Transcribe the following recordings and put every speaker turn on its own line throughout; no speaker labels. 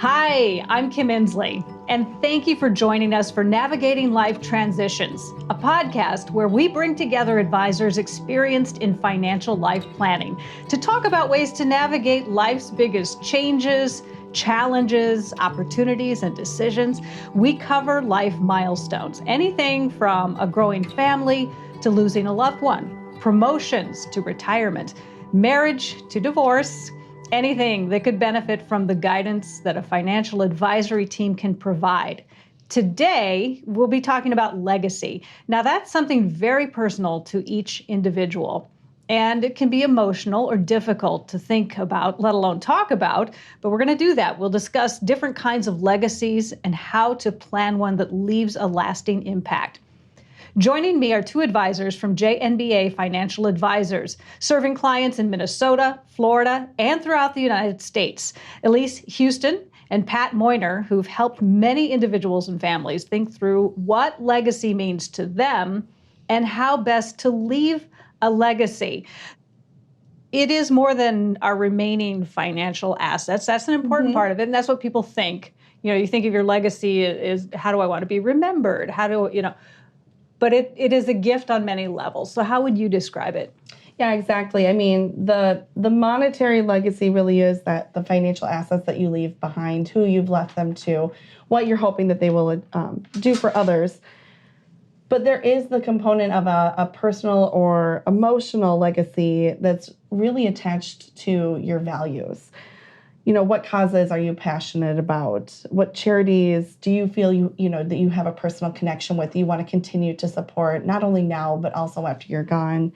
Hi, I'm Kim Insley, and thank you for joining us for Navigating Life Transitions, a podcast where we bring together advisors experienced in financial life planning to talk about ways to navigate life's biggest changes, challenges, opportunities, and decisions. We cover life milestones, anything from a growing family to losing a loved one, promotions to retirement, marriage to divorce, anything that could benefit from the guidance that a financial advisory team can provide. Today, we'll be talking about legacy. Now, that's something very personal to each individual, and it can be emotional or difficult to think about, let alone talk about, but we're going to do that. We'll discuss different kinds of legacies and how to plan one that leaves a lasting impact. Joining me are two advisors from JNBA Financial Advisors, serving clients in Minnesota, Florida, and throughout the United States. Elise Huston and Pat Moyneur, who've helped many individuals and families think through what legacy means to them and how best to leave a legacy. It is more than our remaining financial assets. That's an important part of it, and that's what people think. You know, you think of your legacy is how do I want to be remembered? How do, you know, but it is a gift on many levels. So how would you describe it?
Yeah, exactly. I mean, the monetary legacy really is that the financial assets that you leave behind, who you've left them to, what you're hoping that they will do for others. But there is the component of a personal or emotional legacy that's really attached to your values. You know, what causes are you passionate about? What charities do you feel that you have a personal connection with, you want to continue to support, not only now, but also after you're gone?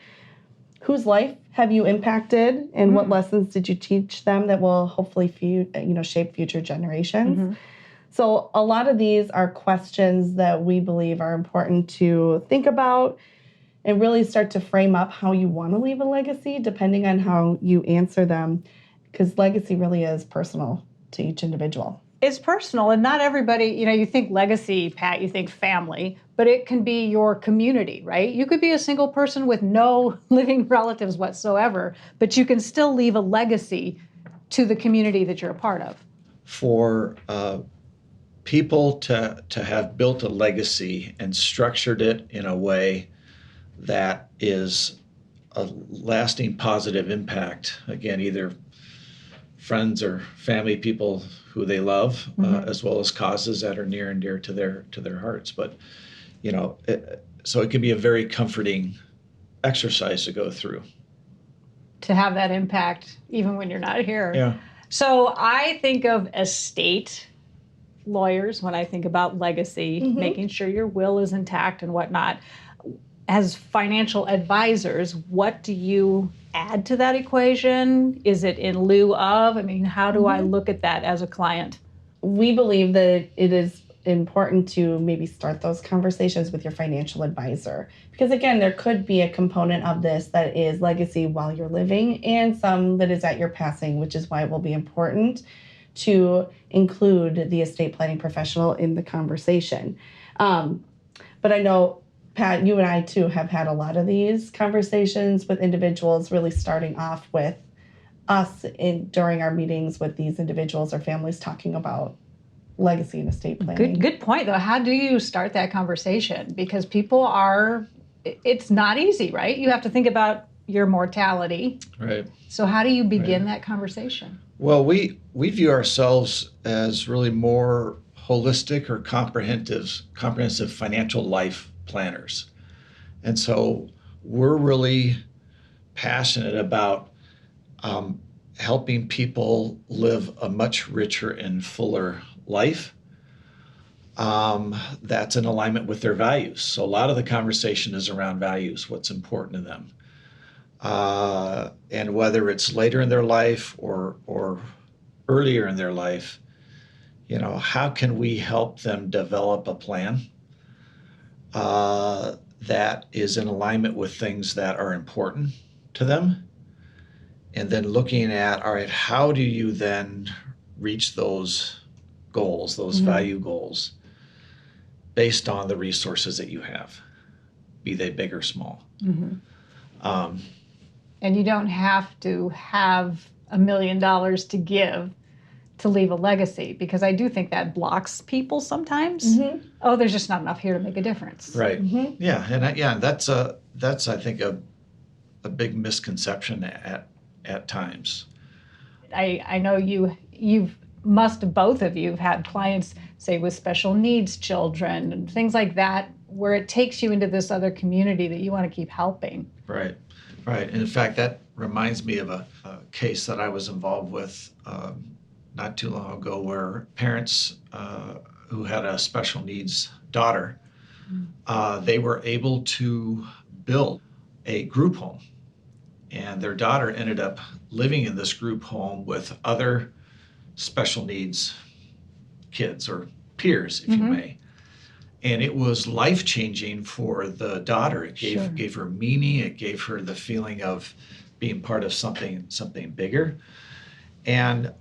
Whose life have you impacted, and what lessons did you teach them that will hopefully shape future generations? So a lot of these are questions that we believe are important to think about and really start to frame up how you want to leave a legacy, depending on how you answer them. Because legacy really is personal to each individual.
It's personal, and not everybody, you think legacy, Pat, you think family, but it can be your community, right? You could be a single person with no living relatives whatsoever, but you can still leave a legacy to the community that you're a part of.
For people to have built a legacy and structured it in a way that is a lasting positive impact, again, either friends or family, people who they love, as well as causes that are near and dear to their hearts. But so it can be a very comforting exercise to go through.
To have that impact, even when you're not here.
Yeah.
So I think of estate lawyers when I think about legacy, making sure your will is intact and whatnot. As financial advisors, what do you add to that equation? Is it in lieu of? I mean, how do I look at that as a client?
We believe that it is important to maybe start those conversations with your financial advisor. Because again, there could be a component of this that is legacy while you're living and some that is at your passing, which is why it will be important to include the estate planning professional in the conversation. But I know, Pat, you and I, too, have had a lot of these conversations with individuals, really starting off with us during our meetings with these individuals or families talking about legacy and estate planning.
Good point, though. How do you start that conversation? Because it's not easy, right? You have to think about your mortality.
Right.
So how do you begin that conversation?
Well, we view ourselves as really more holistic or comprehensive financial life planners. And so we're really passionate about helping people live a much richer and fuller life that's in alignment with their values. So a lot of the conversation is around values, what's important to them. And whether it's later in their life or earlier in their life, how can we help them develop a plan that is in alignment with things that are important to them? And then looking at, all right, how do you then reach those goals, those value goals, based on the resources that you have, be they big or small?
And you don't have to have $1 million to give to leave a legacy, because I do think that blocks people sometimes. Oh, there's just not enough here to make a difference.
Right. Yeah, and that's I think a big misconception at times.
I know both of you have had clients, say, with special needs children and things like that, where it takes you into this other community that you want to keep helping.
Right. And in fact, that reminds me of a case that I was involved with not too long ago, where parents who had a special needs daughter, they were able to build a group home. And their daughter ended up living in this group home with other special needs kids, or peers, if you may. And it was life-changing for the daughter. It gave her meaning. It gave her the feeling of being part of something bigger. And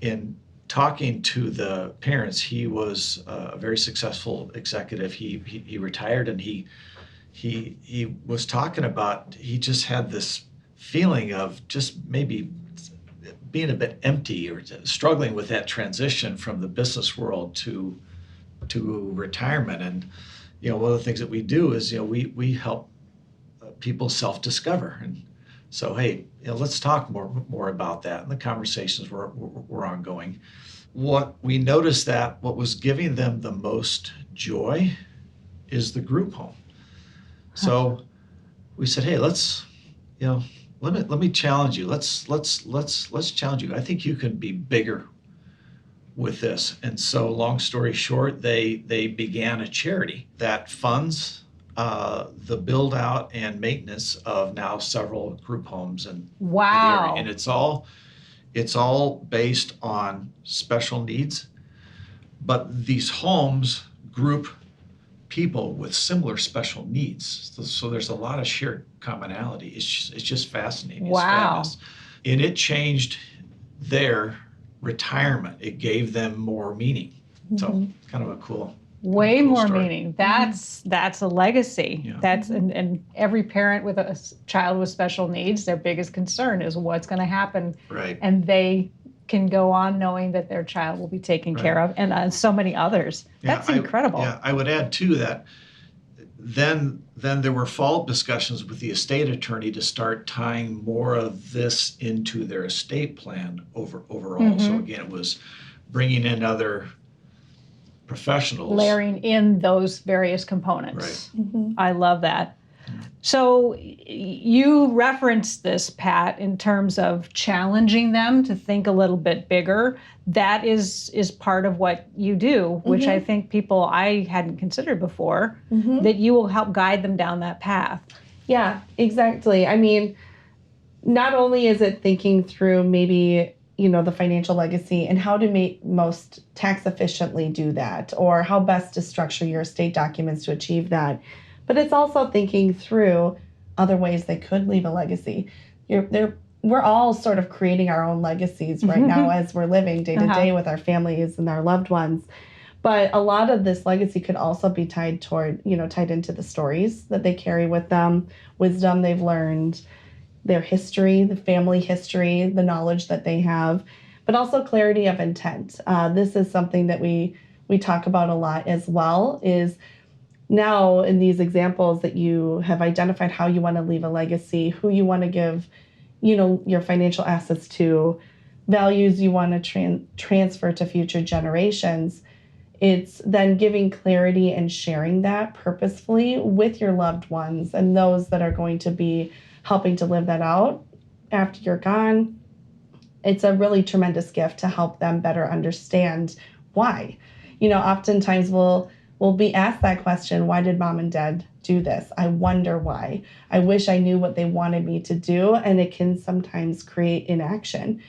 in talking to the parents, he was a very successful executive. He retired, and he was talking about, he just had this feeling of just maybe being a bit empty, or struggling with that transition from the business world to retirement. And one of the things that we do is we help people self-discover. And so, hey, let's talk more about that. And the conversations were ongoing. What we noticed, that what was giving them the most joy is the group home. So we said, hey, let's let me challenge you. Let's challenge you. I think you can be bigger with this. And so, long story short, they began a charity that funds the build out and maintenance of now several group homes in the area. And it's all based on special needs, but these homes group people with similar special needs. So there's a lot of shared commonality. It's just fascinating. It's fabulous. And it changed their retirement. It gave them more meaning. So kind of a cool
more
story.
meaning. That's a legacy.
Yeah.
That's and every parent with a child with special needs, their biggest concern is what's going to happen.
Right.
And they can go on knowing that their child will be taken care of, and so many others. That's incredible.
I would add too that then there were follow-up discussions with the estate attorney to start tying more of this into their estate plan overall. So again, it was bringing in other professionals,
layering in those various components.
Right.
I love that. So you referenced this, Pat, in terms of challenging them to think a little bit bigger. That is part of what you do, which I think people I hadn't considered before, that you will help guide them down that path.
Yeah, exactly. I mean, not only is it thinking through maybe, the financial legacy and how to make most tax efficiently do that, or how best to structure your estate documents to achieve that, but it's also thinking through other ways they could leave a legacy. We're all sort of creating our own legacies right now as we're living day to day with our families and our loved ones. But a lot of this legacy could also be tied into the stories that they carry with them, wisdom they've learned, their history, the family history, the knowledge that they have, but also clarity of intent. This is something that we talk about a lot as well, is now in these examples that you have identified how you want to leave a legacy, who you want to give, your financial assets to, values you want to transfer to future generations. It's then giving clarity and sharing that purposefully with your loved ones and those that are going to be helping to live that out after you're gone. It's a really tremendous gift to help them better understand why. Oftentimes we'll be asked that question, why did mom and dad do this? I wonder why. I wish I knew what they wanted me to do. And it can sometimes create inaction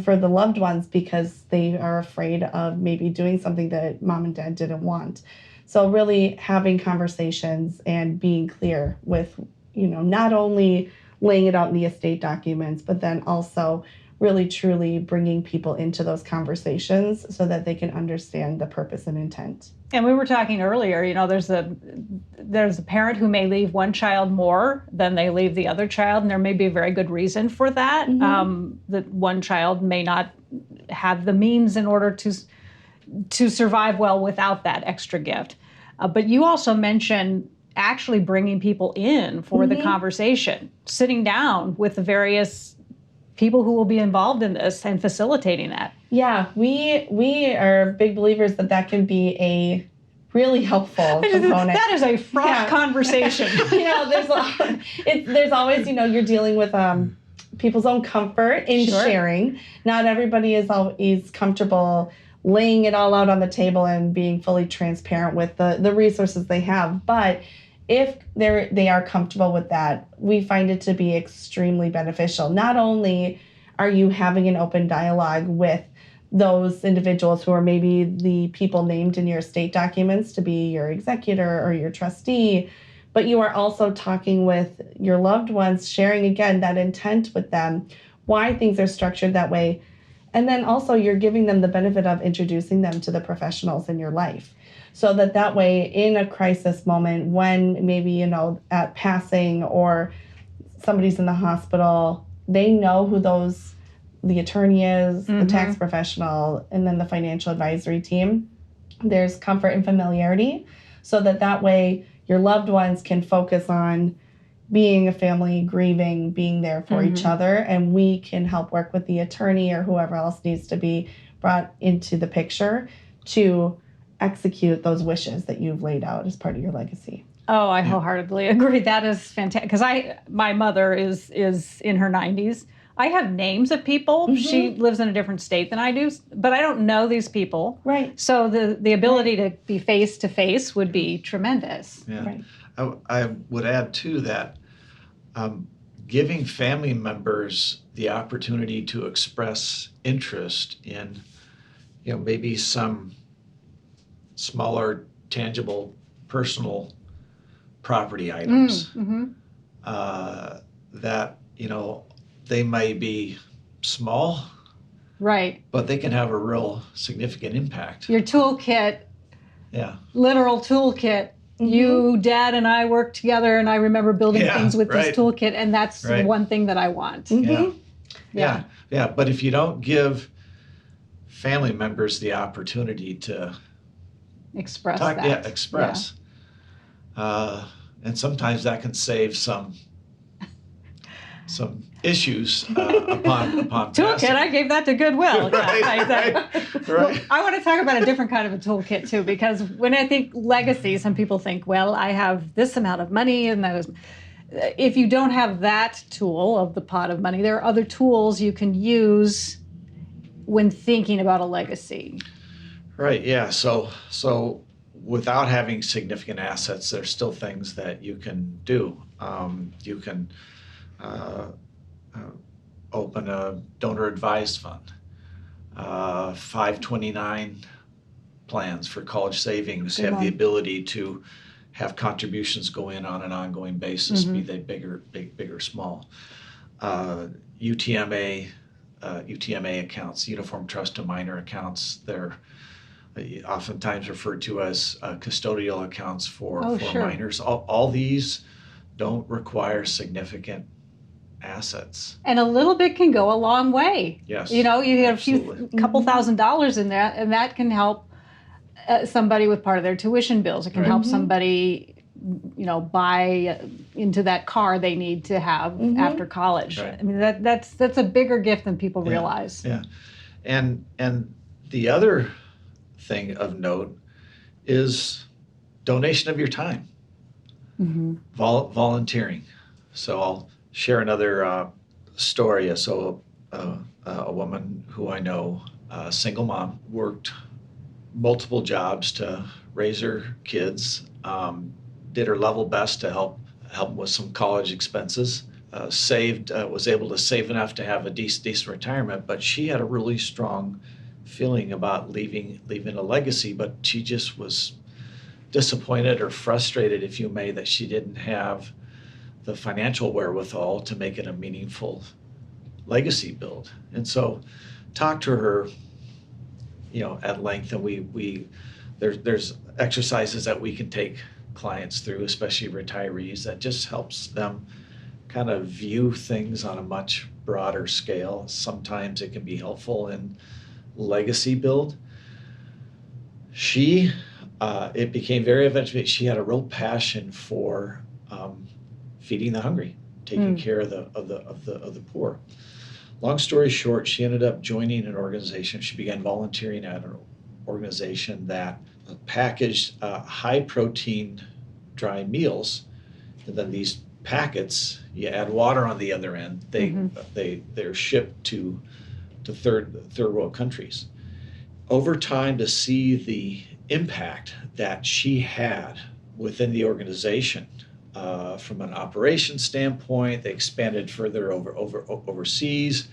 for the loved ones because they are afraid of maybe doing something that mom and dad didn't want. So really having conversations and being clear with, not only laying it out in the estate documents, but then also really truly bringing people into those conversations so that they can understand the purpose and intent.
And we were talking earlier, there's a parent who may leave one child more than they leave the other child, and there may be a very good reason for that. That one child may not have the means in order to survive well without that extra gift. But you also mentioned actually bringing people in for the conversation, sitting down with the various people who will be involved in this and facilitating that.
Yeah, we are big believers that can be a really helpful component.
That is a fraught conversation.
There's always, you're dealing with people's own comfort in sharing. Not everybody is always comfortable laying it all out on the table and being fully transparent with the resources they have. But if they are comfortable with that, we find it to be extremely beneficial. Not only are you having an open dialogue with those individuals who are maybe the people named in your estate documents to be your executor or your trustee, but you are also talking with your loved ones, sharing again that intent with them, why things are structured that way. And then also you're giving them the benefit of introducing them to the professionals in your life. So that way, in a crisis moment, when maybe, at passing or somebody's in the hospital, they know who the attorney is, the tax professional, and then the financial advisory team. There's comfort and familiarity so that way your loved ones can focus on being a family, grieving, being there for each other, and we can help work with the attorney or whoever else needs to be brought into the picture to execute those wishes that you've laid out as part of your legacy.
Oh, I wholeheartedly agree. That is fantastic. Because my mother is in her 90s. I have names of people. She lives in a different state than I do, but I don't know these people.
Right.
So the ability to be face to face would be tremendous.
Yeah.
Right.
I would add too that giving family members the opportunity to express interest in, maybe some smaller, tangible, personal property items that, they may be small,
right?
But they can have a real significant impact.
Your toolkit, literal toolkit. You, Dad, and I worked together, and I remember building things with this toolkit, and that's one thing that I want.
Yeah. But if you don't give family members the opportunity to
express
and sometimes that can save some issues upon
toolkit.
passing.
I gave that to Goodwill.
Right.
Well, I want to talk about a different kind of a toolkit too, because when I think legacy, some people think, well, I have this amount of money, and that is. If you don't have that tool of the pot of money, there are other tools you can use when thinking about a legacy.
Right. Yeah. So without having significant assets, there's still things that you can do. You can open a donor advised fund, 529 plans for college savings have the ability to have contributions go in on an ongoing basis, be they big or small. UTMA accounts, Uniform Trust and Minor accounts, they're oftentimes referred to as custodial accounts for minors. All these don't require significant assets.
And a little bit can go a long way.
Yes.
You have a couple $1,000s in there, and that can help somebody with part of their tuition bills. It can help somebody, buy into that car they need to have after college.
Right.
I mean, that's a bigger gift than people realize.
Yeah. And the other thing of note is donation of your time, volunteering. So I'll share another story. So a woman who I know, a single mom, worked multiple jobs to raise her kids, did her level best to help with some college expenses, was able to save enough to have a decent retirement, but she had a really strong feeling about leaving a legacy, but she just was disappointed or frustrated, if you may, that she didn't have the financial wherewithal to make it a meaningful legacy build. And so talked to her, at length, and there's exercises that we can take clients through, especially retirees, that just helps them kind of view things on a much broader scale. Sometimes it can be helpful in legacy build. It became very evident she had a real passion for feeding the hungry, taking care of the poor. Long story short, she ended up joining an organization. She began volunteering at an organization that packaged high protein dry meals, and then these packets, you add water on the other end. They're shipped to third world countries. Over time, to see the impact that she had within the organization, from an operations standpoint, they expanded further overseas.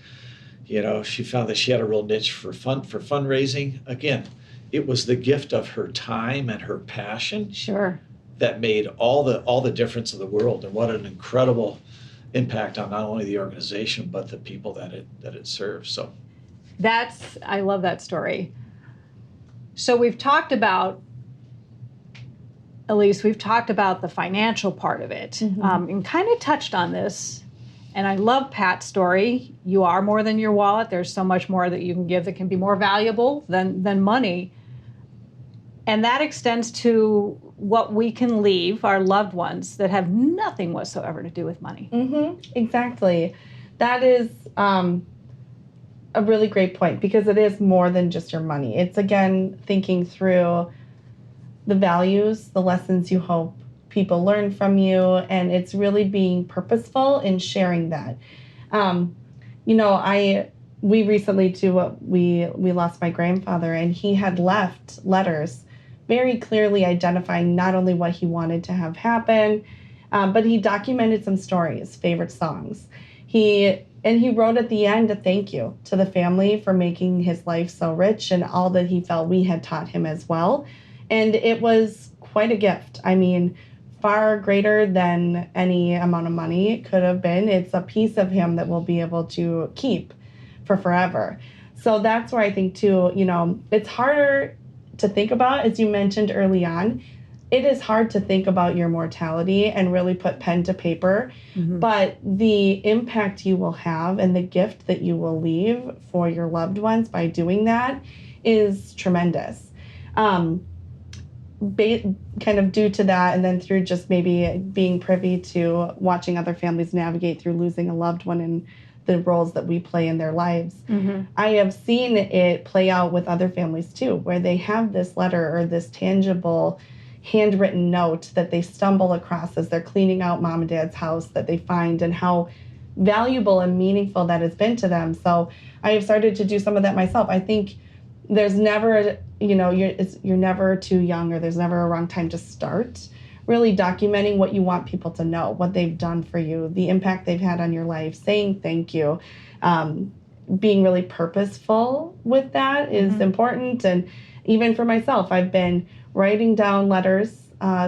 She found that she had a real niche for fundraising. Again, it was the gift of her time and her passion.
Sure. That
made all the difference in the world, and what an incredible impact on not only the organization but the people that it serves. So
I love that story. So we've talked about, Elise, the financial part of it, and kind of touched on this. And I love Pat's story. You are more than your wallet. There's so much more that you can give that can be more valuable than money. And that extends to what we can leave our loved ones that have nothing whatsoever to do with money.
Exactly. That is a really great point, because it is more than just your money. It's, again, thinking through the values, the lessons you hope people learn from you, and it's really being purposeful in sharing that. We recently too, we lost my grandfather, and he had left letters very clearly identifying not only what he wanted to have happen, but he documented some stories, favorite songs. He wrote at the end a thank you to the family for making his life so rich and all that he felt we had taught him as well. And it was quite a gift. I mean, far greater than any amount of money it could have been. It's a piece of him that we'll be able to keep for forever. So that's where I think too, it's harder to think about, as you mentioned early on. It is hard to think about your mortality and really put pen to paper, but the impact you will have and the gift that you will leave for your loved ones by doing that is tremendous. Kind of due to that, and then through just maybe being privy to watching other families navigate through losing a loved one and the roles that we play in their lives. I have seen it play out with other families too, where they have this letter or this tangible handwritten note that they stumble across as they're cleaning out mom and dad's house, that they find, and how valuable and meaningful that has been to them. So I have started to do some of that myself. I think there's never, you're never too young, or there's never a wrong time to start really documenting what you want people to know, what they've done for you, the impact they've had on your life, saying thank you. Being really purposeful with that is important. And even for myself, I've been writing down letters,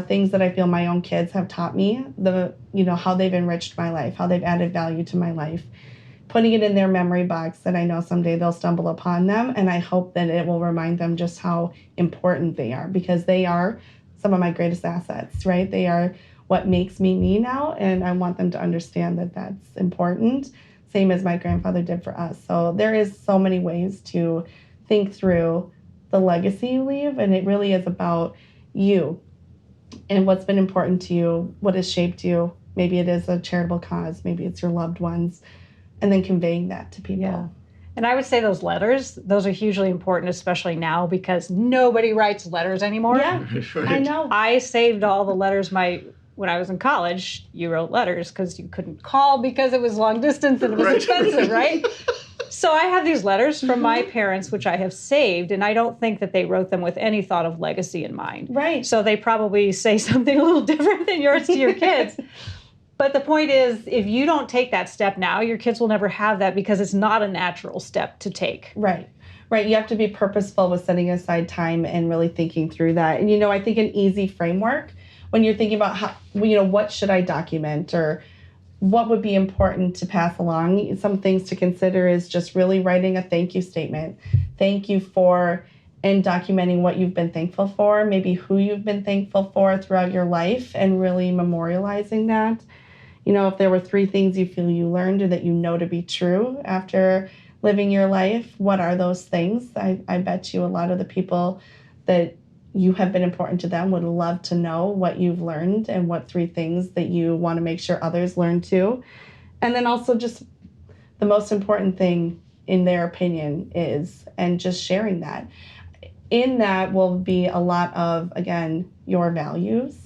things that I feel my own kids have taught me, how they've enriched my life, how they've added value to my life, putting it in their memory box, that I know someday they'll stumble upon them. And I hope that it will remind them just how important they are, because they are some of my greatest assets, right? They are what makes me now, and I want them to understand that that's important, same as my grandfather did for us. So there is so many ways to think through the legacy you leave, and it really is about you and what's been important to you, what has shaped you. Maybe it is a charitable cause, maybe it's your loved ones, and then conveying that to people.
Yeah. And I would say those letters, those are hugely important, especially now, because nobody writes letters anymore.
Yeah,
Right.
I know.
I saved all the letters when I was in college. You wrote letters because you couldn't call because it was long distance and it was expensive, right? So I have these letters from my parents, which I have saved, and I don't think that they wrote them with any thought of legacy in mind.
Right.
So they probably say something a little different than yours to your kids. But the point is, if you don't take that step now, your kids will never have that, because it's not a natural step to take.
Right. You have to be purposeful with setting aside time and really thinking through that. And, I think an easy framework when you're thinking about how, what should I document, or what would be important to pass along, some things to consider is just really writing a thank you statement. Thank you for, and documenting what you've been thankful for, maybe who you've been thankful for throughout your life, and really memorializing that. If there were 3 things you feel you learned or that to be true after living your life, what are those things? I bet you a lot of the people that you have been important to them would love to know what you've learned and what 3 things that you want to make sure others learn too. And then also just the most important thing in their opinion is, and just sharing that. In that will be a lot of, again, your values,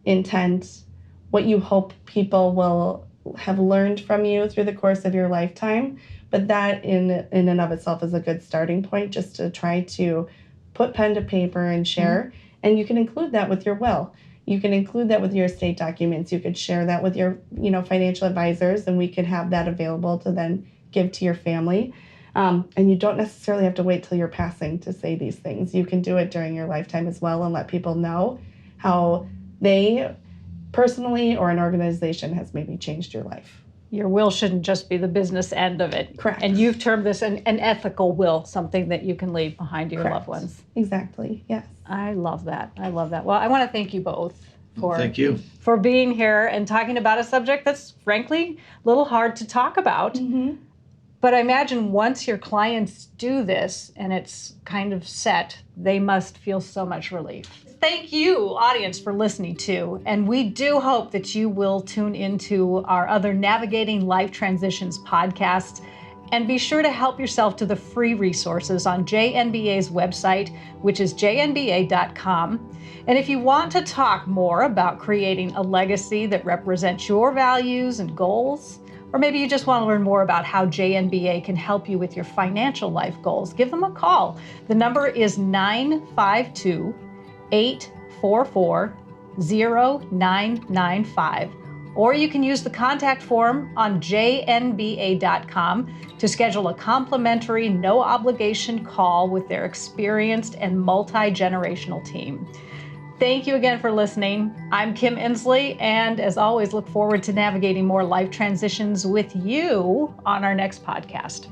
intent, what you hope people will have learned from you through the course of your lifetime. But that in and of itself is a good starting point, just to try to put pen to paper and share. And you can include that with your will. You can include that with your estate documents. You could share that with your, financial advisors, and we could have that available to then give to your family. And you don't necessarily have to wait till you're passing to say these things. You can do it during your lifetime as well and let people know how they personally or an organization has maybe changed your life.
Your will shouldn't just be the business end of it.
Correct.
And you've termed this an ethical will, something that you can leave behind to your loved ones.
Exactly, yes.
I love that. Well, I want to thank you both
Thank you.
for being here and talking about a subject that's frankly a little hard to talk about. But I imagine once your clients do this and it's kind of set, they must feel so much relief. Thank you, audience, for listening too. And we do hope that you will tune into our other Navigating Life Transitions podcasts. And be sure to help yourself to the free resources on JNBA's website, which is jnba.com. And if you want to talk more about creating a legacy that represents your values and goals, or maybe you just want to learn more about how JNBA can help you with your financial life goals, give them a call. The number is 952-844-0995. Or you can use the contact form on jnba.com to schedule a complimentary, no obligation call with their experienced and multi-generational team. Thank you again for listening. I'm Kim Insley, and as always, look forward to navigating more life transitions with you on our next podcast.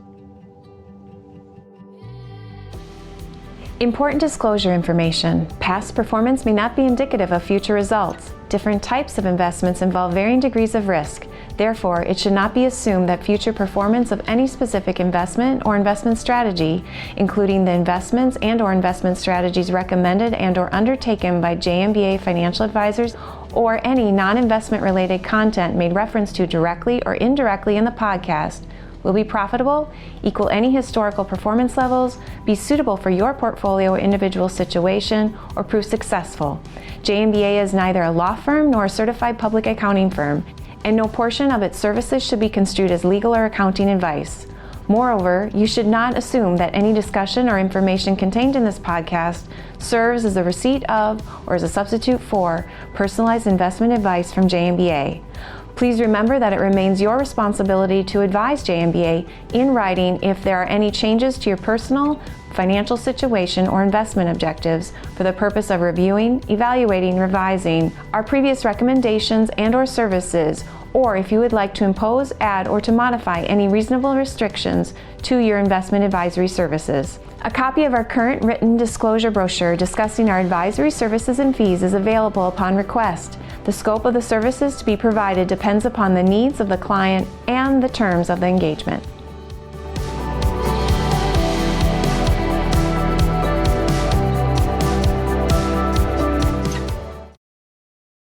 Important disclosure information. Past performance may not be indicative of future results. Different types of investments involve varying degrees of risk. Therefore, it should not be assumed that future performance of any specific investment or investment strategy, including the investments and/or investment strategies recommended and/or undertaken by JNBA Financial Advisors, or any non-investment related content made reference to directly or indirectly in the podcast, will be profitable, equal any historical performance levels, be suitable for your portfolio or individual situation, or prove successful. JNBA is neither a law firm nor a certified public accounting firm, and no portion of its services should be construed as legal or accounting advice. Moreover, you should not assume that any discussion or information contained in this podcast serves as a receipt of or as a substitute for personalized investment advice from JNBA. Please remember that it remains your responsibility to advise JNBA in writing if there are any changes to your personal, financial situation, or investment objectives for the purpose of reviewing, evaluating, revising our previous recommendations and/or services, or if you would like to impose, add, or to modify any reasonable restrictions to your investment advisory services. A copy of our current written disclosure brochure discussing our advisory services and fees is available upon request. The scope of the services to be provided depends upon the needs of the client and the terms of the engagement.